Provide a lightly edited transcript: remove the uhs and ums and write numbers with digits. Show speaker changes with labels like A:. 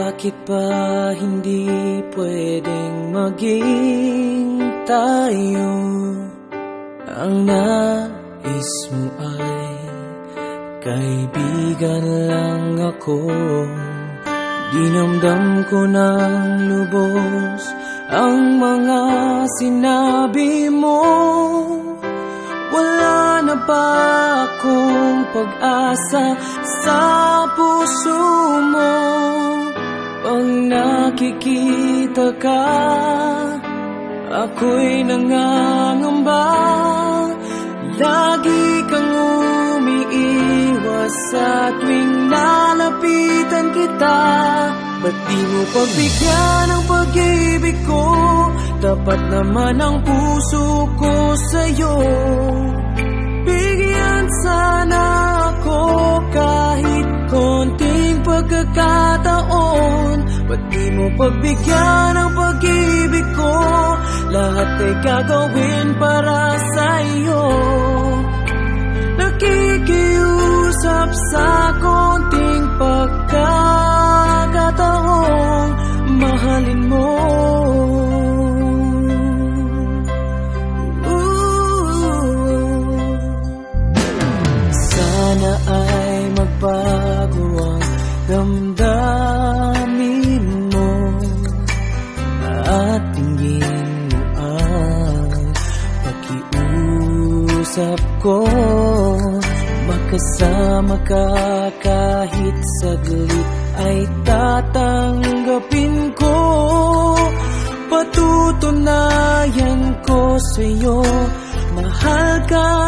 A: Bakit ba hindi pwedeng maging tayo? Ang nais mo ay kaibigan lang ako. Dinamdam ko ng lubos ang mga sinabi mo. Wala na ba akong pag-asa sa puso mo? Pag nakikita ka, ako'y nangangamba. Lagi kang umiiwas sa tuwing lalapitan kita. Ba't di mo pagbigyan ang pag-ibig ko? Tapat naman ang puso ko sa'yo. Bigyan sana ako kahit konting pagkakataon. Ba't di mo pagbigyan ang pag-ibig ko? Lahat ay gagawin para sa'yo. Nakikiusap sa konting pagkakataon, mahalin mo. Sana ay magbago ang damdamin mo at tingin mo ang pakiusap ko. Makasama ka kahit saglit ay tatanggapin ko. Patutunayan ko sa'yo, mahal ka